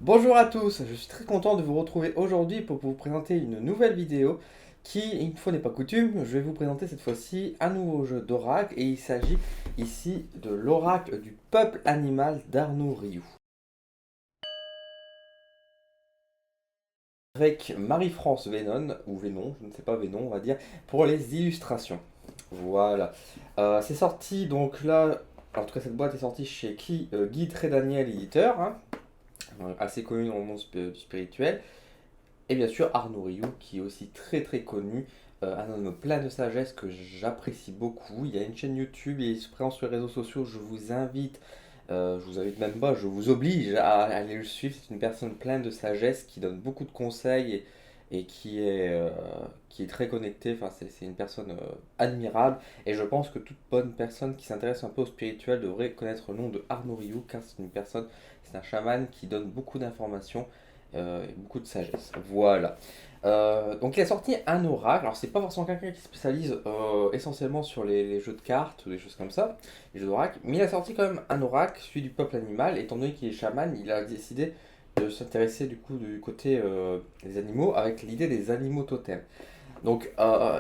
Bonjour à tous, je suis très content de vous retrouver aujourd'hui pour vous présenter une nouvelle vidéo qui, une fois n'est pas coutume, je vais vous présenter cette fois-ci un nouveau jeu d'oracle et il s'agit ici de l'oracle du peuple animal d'Arnaud Rioux. Avec Marie-France Vénon, ou Vénon, je ne sais pas Vénon on va dire, pour les illustrations. Voilà. C'est sorti donc là, en tout cas cette boîte est sortie chez Guy Trédaniel éditeur, hein, assez connu dans le monde spirituel. Et bien sûr Arnaud Rioux, qui est aussi très très connu, un homme plein de sagesse que j'apprécie beaucoup. Il y a une chaîne YouTube, il est présent sur les réseaux sociaux, je vous invite même pas, je vous oblige à aller le suivre. C'est une personne pleine de sagesse qui donne beaucoup de conseils et qui est très connectée. Enfin, c'est une personne admirable et je pense que toute bonne personne qui s'intéresse un peu au spirituel devrait connaître le nom de Arnaud Rioux car c'est un chaman qui donne beaucoup d'informations et beaucoup de sagesse. Voilà. Donc il a sorti un oracle. Alors c'est pas forcément quelqu'un qui se spécialise essentiellement sur les jeux de cartes ou des choses comme ça, les jeux d'oracle, mais il a sorti quand même un oracle, celui du peuple animal. Étant donné qu'il est chaman, il a décidé de s'intéresser du coup du côté des animaux avec l'idée des animaux totems. Donc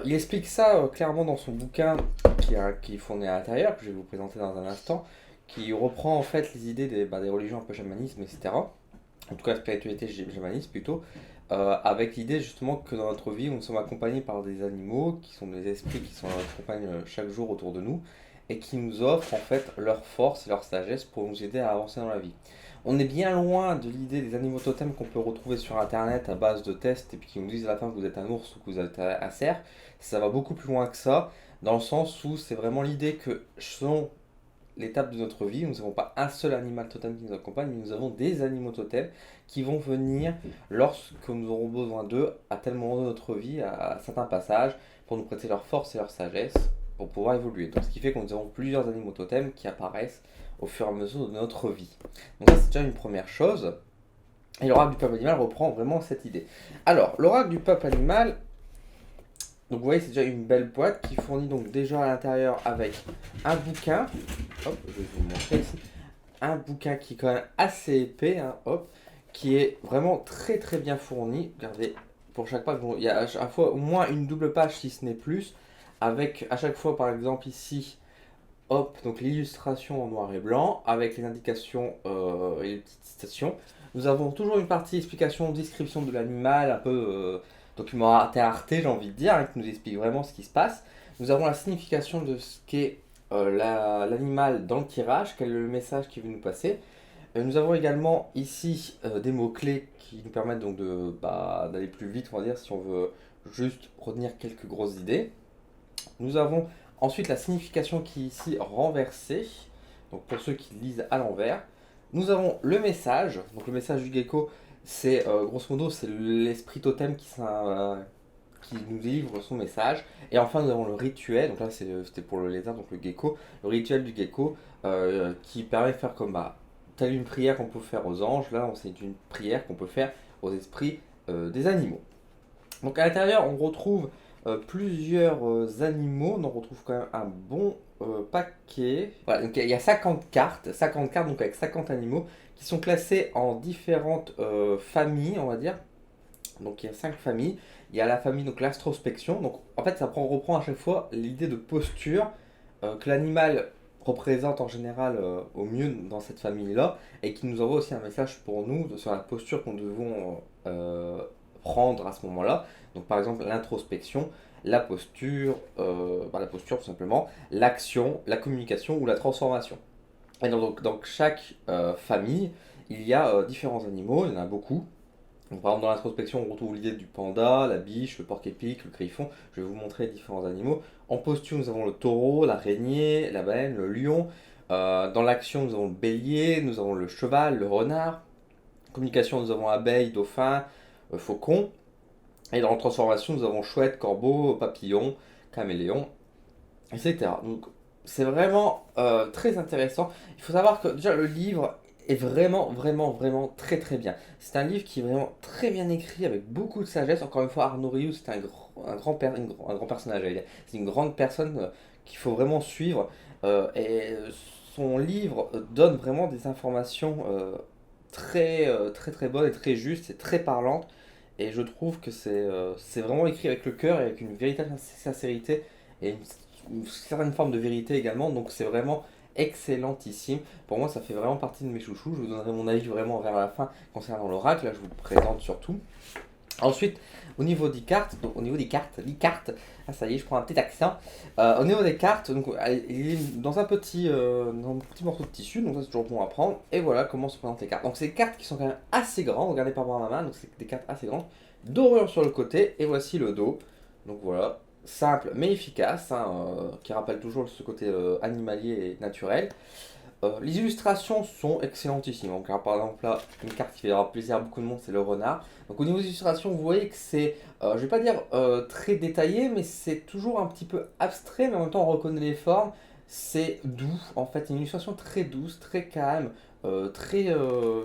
il explique ça clairement dans son bouquin qui est fourni à l'intérieur, que je vais vous présenter dans un instant, qui reprend en fait les idées des religions un peu chamanisme, etc. En tout cas spiritualité chamanisme plutôt, avec l'idée justement que dans notre vie, nous sommes accompagnés par des animaux qui sont des esprits qui sont notre compagne chaque jour autour de nous et qui nous offrent en fait leur force et leur sagesse pour nous aider à avancer dans la vie. On est bien loin de l'idée des animaux totems qu'on peut retrouver sur internet à base de tests et puis qui nous disent à la fin que vous êtes un ours ou que vous êtes un cerf. Ça va beaucoup plus loin que ça, dans le sens où c'est vraiment l'idée que selon l'étape de notre vie, nous n'avons pas un seul animal totem qui nous accompagne, mais nous avons des animaux totems qui vont venir lorsque nous aurons besoin d'eux à tel moment de notre vie, à certains passages, pour nous prêter leur force et leur sagesse, pour pouvoir évoluer. Donc ce qui fait que nous avons plusieurs animaux totems qui apparaissent au fur et à mesure de notre vie. Donc ça c'est déjà une première chose. Et l'oracle du peuple animal reprend vraiment cette idée. Alors, l'oracle du peuple animal, donc vous voyez, c'est déjà une belle boîte qui fournit donc déjà à l'intérieur avec un bouquin. Hop, je vais vous montrer ici. Un bouquin qui est quand même assez épais, hein, hop, qui est vraiment très très bien fourni. Regardez, pour chaque page, bon, il y a à chaque fois au moins une double page si ce n'est plus, avec à chaque fois par exemple ici, hop, donc l'illustration en noir et blanc, avec les indications et les petites citations. Nous avons toujours une partie explication, description de l'animal, un peu document arte, j'ai envie de dire, hein, qui nous explique vraiment ce qui se passe. Nous avons la signification de ce qu'est l'animal dans le tirage, quel est le message qui veut nous passer. Nous avons également ici des mots-clés qui nous permettent donc d'aller plus vite, on va dire, si on veut juste retenir quelques grosses idées. Nous avons ensuite la signification qui est ici renversée, donc pour ceux qui lisent à l'envers. Nous avons le message, donc le message du gecko, c'est grosso modo c'est l'esprit totem qui nous délivre son message. Et enfin nous avons le rituel, donc là c'était pour le lézard, donc le gecko, le rituel du gecko qui permet de faire comme telle une prière qu'on peut faire aux anges, là c'est une prière qu'on peut faire aux esprits des animaux. Donc à l'intérieur, on retrouve plusieurs animaux, on en retrouve quand même un bon paquet. Voilà, donc il y a 50 cartes donc avec 50 animaux qui sont classés en différentes familles, on va dire. Donc il y a 5 familles. Il y a la famille, donc l'astrospection. Donc en fait, reprend à chaque fois l'idée de posture que l'animal représente en général au mieux dans cette famille-là et qui nous envoie aussi un message pour nous sur la posture qu'on devons prendre à ce moment-là. Donc par exemple l'introspection, la posture tout simplement, l'action, la communication ou la transformation. Et donc dans chaque famille, il y a différents animaux, il y en a beaucoup. Donc, par exemple, dans l'introspection, on retrouve l'idée du panda, la biche, le porc-épic, le griffon. Je vais vous montrer différents animaux. En posture, nous avons le taureau, l'araignée, la baleine, le lion. Dans l'action, nous avons le bélier, nous avons le cheval, le renard. En communication, nous avons abeille, dauphin, faucon. Et dans la transformation, nous avons chouette, corbeau, papillon, caméléon, etc. Donc, c'est vraiment très intéressant. Il faut savoir que déjà le livre est vraiment, vraiment, vraiment très, très bien. C'est un livre qui est vraiment très bien écrit avec beaucoup de sagesse. Encore une fois, Arnaud Rioux, c'est un grand personnage. J'allais dire. C'est une grande personne qu'il faut vraiment suivre. Et son livre donne vraiment des informations très très bonne et très juste, c'est très parlante. Et je trouve que c'est vraiment écrit avec le cœur et avec une véritable sincérité et une certaine forme de vérité également. Donc c'est vraiment excellentissime. Pour moi, ça fait vraiment partie de mes chouchous. Je vous donnerai mon avis vraiment vers la fin concernant l'oracle. Là, je vous le présente surtout. Ensuite, au niveau des cartes, donc, au niveau des cartes, ah ça y est, je prends un petit accent. Au niveau des cartes, donc, il est dans un petit morceau de tissu, donc ça c'est toujours bon à prendre. Et voilà comment se présentent les cartes. Donc c'est des cartes qui sont quand même assez grandes, regardez par rapport à ma main, donc c'est des cartes assez grandes. Dorure sur le côté, et voici le dos. Donc voilà, simple mais efficace, hein, qui rappelle toujours ce côté animalier et naturel. Les illustrations sont excellentissimes. Donc, là, par exemple, là, une carte qui fait plaisir à beaucoup de monde, c'est le renard. Donc, au niveau des illustrations, vous voyez que c'est, je vais pas dire très détaillé, mais c'est toujours un petit peu abstrait, mais en même temps, on reconnaît les formes. C'est doux, en fait, une illustration très douce, très calme, très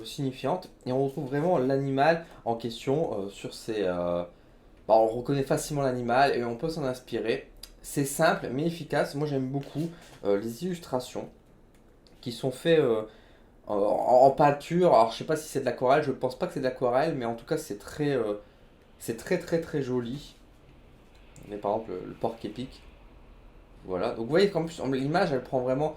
signifiante. Et on retrouve vraiment l'animal en question sur ces. On reconnaît facilement l'animal et on peut s'en inspirer. C'est simple mais efficace. Moi, j'aime beaucoup les illustrations qui sont faits en peinture. Alors je sais pas si c'est de l'aquarelle, je pense pas que c'est de l'aquarelle, mais en tout cas c'est très très très joli. Mais par exemple le porc épic, voilà. Donc vous voyez qu'en plus l'image elle prend vraiment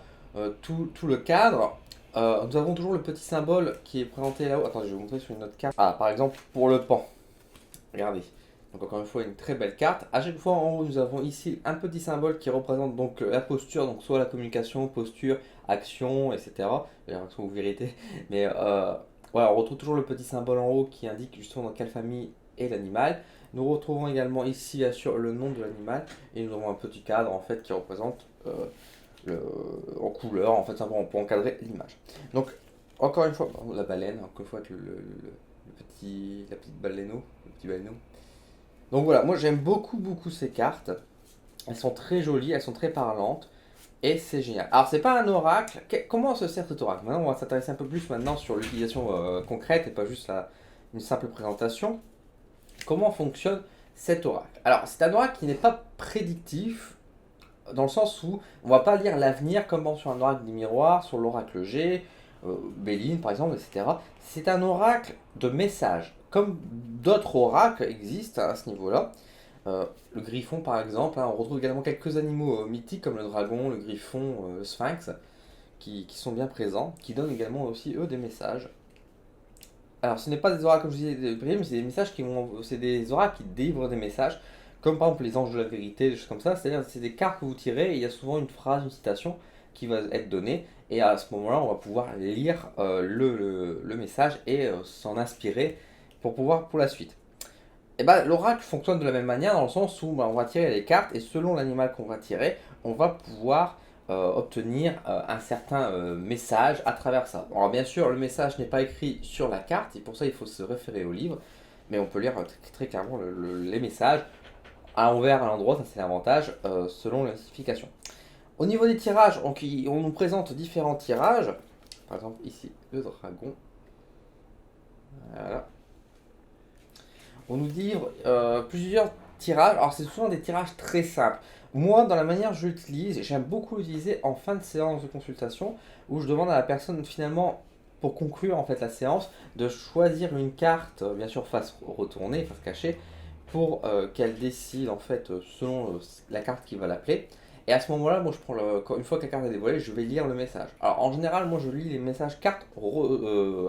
tout le cadre. Nous avons toujours le petit symbole qui est présenté là-haut. Attends, je vais vous montrer sur une autre carte. Ah, par exemple pour le pan. Regardez. Donc encore une fois une très belle carte. À chaque fois en haut nous avons ici un petit symbole qui représente donc la posture, donc soit la communication, posture, action, etc. Action ou vérité. Mais voilà, on retrouve toujours le petit symbole en haut qui indique justement dans quelle famille est l'animal. Nous retrouvons également ici bien sûr le nom de l'animal et nous avons un petit cadre en fait qui représente le, en couleur en fait simplement pour encadrer l'image. Donc encore une fois la baleine, encore une fois avec la petite baleineau, le petit baleineau. Donc voilà, moi j'aime beaucoup ces cartes. Elles sont très jolies, elles sont très parlantes et c'est génial. Alors c'est pas un oracle. Comment se sert cet oracle? Maintenant on va s'intéresser un peu plus maintenant sur l'utilisation concrète et pas juste une simple présentation. Comment fonctionne cet oracle? Alors c'est un oracle qui n'est pas prédictif dans le sens où on va pas lire l'avenir comme sur un oracle des miroirs, sur l'oracle G, Béline par exemple, etc. C'est un oracle de messages, comme d'autres oracles existent à ce niveau-là. Le griffon par exemple, hein, on retrouve également quelques animaux mythiques comme le dragon, le griffon, le sphinx, qui sont bien présents, qui donnent également aussi eux des messages. Alors, ce n'est pas des oracles, comme je disais, mais c'est des messages c'est des oracles qui délivrent des messages, comme par exemple les anges de la vérité, des choses comme ça. C'est-à-dire, c'est des cartes que vous tirez et il y a souvent une phrase, une citation qui va être donnée. Et à ce moment-là, on va pouvoir lire le message et s'en inspirer pour la suite. Et ben, l'oracle fonctionne de la même manière dans le sens où on va tirer les cartes et selon l'animal qu'on va tirer, on va pouvoir obtenir un certain message à travers ça. Alors bien sûr, le message n'est pas écrit sur la carte et pour ça il faut se référer au livre, mais on peut lire très clairement les messages à l'envers, à l'endroit, ça c'est l'avantage selon la signification. Au niveau des tirages, on nous présente différents tirages. Par exemple ici le dragon. Voilà. On nous livre plusieurs tirages. Alors, c'est souvent des tirages très simples. Moi, dans la manière que je l'utilise, j'aime beaucoup l'utiliser en fin de séance de consultation où je demande à la personne finalement, pour conclure en fait la séance, de choisir une carte, bien sûr face retournée, face cachée, pour qu'elle décide en fait selon la carte qui va l'appeler. Et à ce moment-là, moi je prends une fois que la carte est dévoilée, je vais lire le message. Alors en général, moi je lis les messages cartes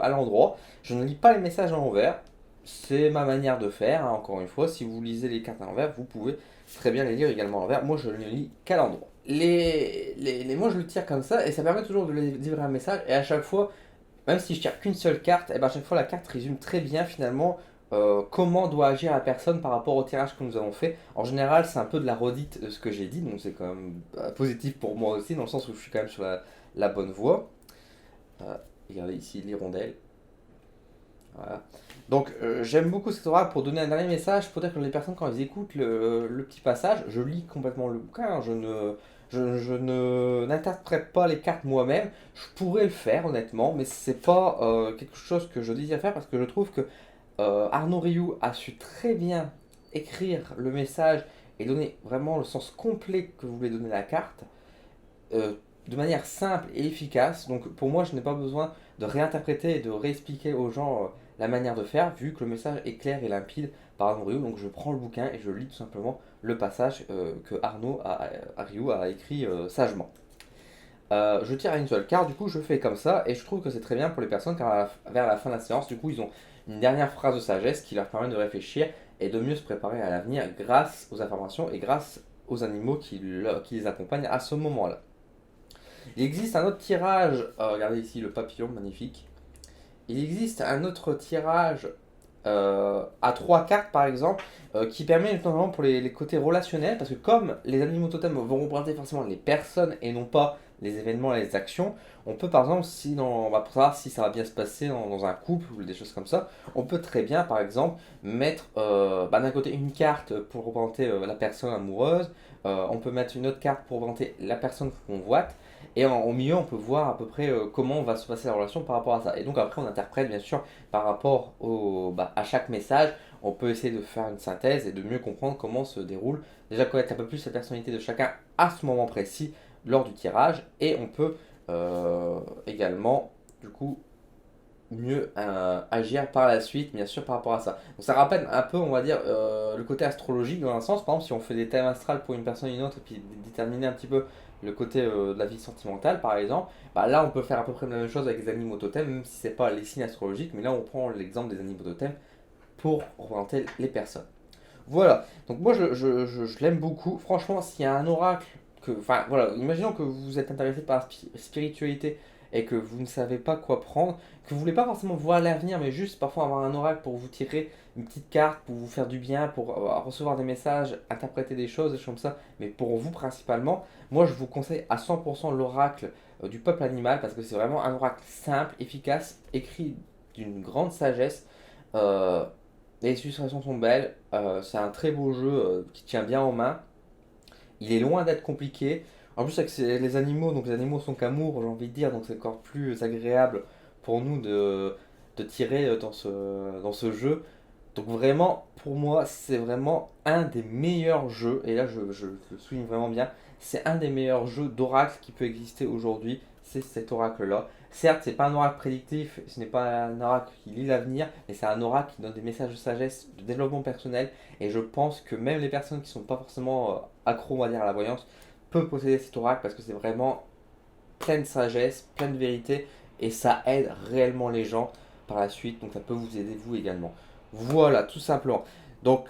à l'endroit. Je ne lis pas les messages à l'envers. C'est ma manière de faire, hein, encore une fois. Si vous lisez les cartes à l'envers, vous pouvez très bien les lire également à l'envers. Moi, je ne les lis qu'à l'endroit. Moi, je le tire comme ça et ça permet toujours de livrer un message. Et à chaque fois, même si je tire qu'une seule carte, et ben à chaque fois, la carte résume très bien finalement comment doit agir la personne par rapport au tirage que nous avons fait. En général, c'est un peu de la redite de ce que j'ai dit, donc c'est quand même positif pour moi aussi, dans le sens où je suis quand même sur la bonne voie. Regardez ici l'hirondelle. Voilà. Donc j'aime beaucoup cet oracle pour donner un dernier message, pour dire que les personnes quand elles écoutent le petit passage, je lis complètement le bouquin, hein, je ne n'interprète pas les cartes moi-même, je pourrais le faire honnêtement, mais c'est pas quelque chose que je désire faire parce que je trouve que Arnaud Rioux a su très bien écrire le message et donner vraiment le sens complet que voulait donner la carte. de manière simple et efficace. Donc pour moi, je n'ai pas besoin de réinterpréter et de réexpliquer aux gens la manière de faire, vu que le message est clair et limpide par Arnaud Rioux. Donc je prends le bouquin et je lis tout simplement le passage que Rioux a écrit sagement. Je tire à une seule carte, du coup je fais comme ça, et je trouve que c'est très bien pour les personnes car vers la fin de la séance, du coup ils ont une dernière phrase de sagesse qui leur permet de réfléchir et de mieux se préparer à l'avenir grâce aux informations et grâce aux animaux qui les accompagnent à ce moment-là. Il existe un autre tirage, regardez ici le papillon magnifique. Il existe un autre tirage à trois cartes par exemple, qui permet notamment pour les côtés relationnels, parce que comme les animaux totems vont représenter forcément les personnes et non pas les événements et les actions, on peut par exemple, si pour savoir si ça va bien se passer dans un couple ou des choses comme ça, on peut très bien par exemple mettre d'un côté une carte pour représenter la personne amoureuse, on peut mettre une autre carte pour représenter la personne qu'on convoite, et au milieu on peut voir à peu près comment va se passer la relation par rapport à ça. Et donc après on interprète bien sûr par rapport à chaque message, on peut essayer de faire une synthèse et de mieux comprendre comment se déroule, déjà connaître un peu plus la personnalité de chacun à ce moment précis lors du tirage, et on peut également du coup mieux agir par la suite, bien sûr, par rapport à ça. Donc ça rappelle un peu, on va dire, le côté astrologique dans un sens. Par exemple, si on fait des thèmes astrales pour une personne et une autre, et puis déterminer un petit peu le côté de la vie sentimentale, par exemple, bah là, on peut faire à peu près la même chose avec les animaux totems, même si c'est pas les signes astrologiques, mais là, on prend l'exemple des animaux totems pour représenter les personnes. Voilà, donc moi, je l'aime beaucoup. Franchement, s'il y a un oracle enfin voilà, imaginons que vous êtes intéressé par la spiritualité et que vous ne savez pas quoi prendre, que vous voulez pas forcément voir l'avenir, mais juste parfois avoir un oracle pour vous tirer une petite carte, pour vous faire du bien, pour recevoir des messages, interpréter des choses, des choses comme ça, mais pour vous principalement, moi je vous conseille à 100% l'oracle du peuple animal, parce que c'est vraiment un oracle simple, efficace, écrit d'une grande sagesse. Euh, les illustrations sont belles, c'est un très beau jeu qui tient bien en main. Il est loin d'être compliqué. En plus, avec les animaux, donc les animaux sont qu'amour, j'ai envie de dire, donc c'est encore plus agréable pour nous de tirer dans ce jeu. Donc vraiment, pour moi, c'est vraiment un des meilleurs jeux, et là je le souligne vraiment bien, c'est un des meilleurs jeux d'oracle qui peut exister aujourd'hui, c'est cet oracle-là. Certes, c'est pas un oracle prédictif, ce n'est pas un oracle qui lit l'avenir, mais c'est un oracle qui donne des messages de sagesse, de développement personnel, et je pense que même les personnes qui sont pas forcément accros, on va dire, à la voyance, peuvent posséder cet oracle parce que c'est vraiment plein de sagesse, plein de vérité, et ça aide réellement les gens par la suite, donc ça peut vous aider vous également. Voilà, tout simplement. Donc,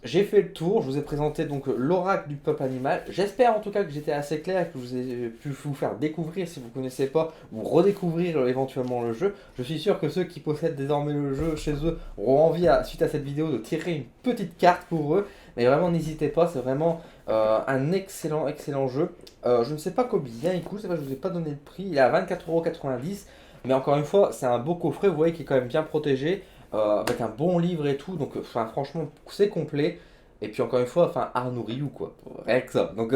j'ai fait le tour, je vous ai présenté donc l'oracle du peuple animal. J'espère en tout cas que j'étais assez clair et que je vous ai pu vous faire découvrir, si vous ne connaissez pas, ou redécouvrir éventuellement le jeu. Je suis sûr que ceux qui possèdent désormais le jeu chez eux auront envie, suite à cette vidéo, de tirer une petite carte pour eux. Mais vraiment, n'hésitez pas, c'est vraiment un excellent, excellent jeu. Je ne sais pas combien il coûte, je ne vous ai pas donné le prix, il est à 24,90 €. Mais encore une fois, c'est un beau coffret, vous voyez, qui est quand même bien protégé, avec un bon livre et tout. Donc, franchement, c'est complet. Et puis encore une fois, Arnaud Rioux, quoi. Rien que ça. Donc,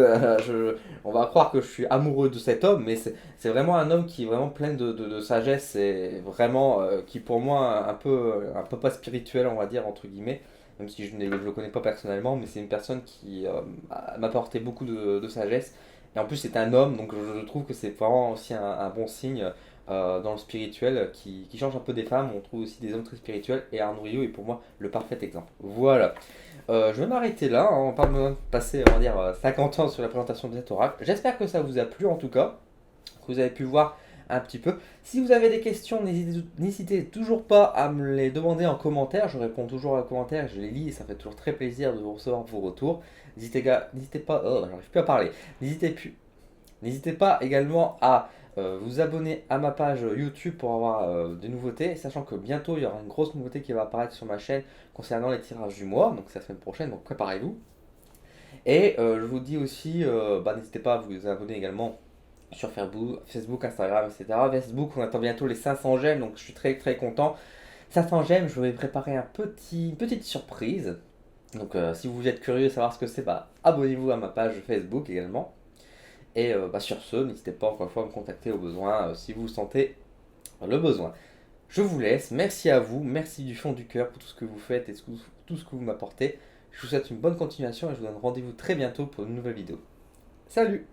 on va croire que je suis amoureux de cet homme, mais c'est vraiment un homme qui est vraiment plein de sagesse et vraiment qui, pour moi, un peu pas spirituel, on va dire, entre guillemets. Même si je ne le connais pas personnellement, mais c'est une personne qui m'a apporté beaucoup de sagesse. Et en plus, c'est un homme, donc je trouve que c'est vraiment aussi un bon signe dans le spirituel qui change un peu des femmes. On trouve aussi des hommes très spirituels, et Arnaud Rioux est pour moi le parfait exemple. Voilà. Je vais m'arrêter là, hein. On va pas besoin de passer, on va dire, 50 ans sur la présentation de cet oracle. J'espère que ça vous a plu en tout cas, que vous avez pu voir un petit peu. Si vous avez des questions, n'hésitez toujours pas à me les demander en commentaire. Je réponds toujours aux commentaires, je les lis et ça fait toujours très plaisir de vous recevoir vos retours. N'hésitez pas, oh, j'arrive plus à parler. N'hésitez pas également à vous abonner à ma page YouTube pour avoir des nouveautés, sachant que bientôt il y aura une grosse nouveauté qui va apparaître sur ma chaîne concernant les tirages du mois, donc c'est la semaine prochaine, donc préparez-vous. Et je vous dis aussi, n'hésitez pas à vous abonner également sur Facebook, Instagram, etc. Facebook, on attend bientôt les 500 j'aime, donc je suis très très content. 500 j'aime, je vais préparer une petite surprise. Donc si vous êtes curieux de savoir ce que c'est, abonnez-vous à ma page Facebook également. Et sur ce, n'hésitez pas encore une fois à me contacter au besoin si vous sentez le besoin. Je vous laisse, merci à vous, merci du fond du cœur pour tout ce que vous faites et tout ce que vous m'apportez. Je vous souhaite une bonne continuation et je vous donne rendez-vous très bientôt pour une nouvelle vidéo. Salut!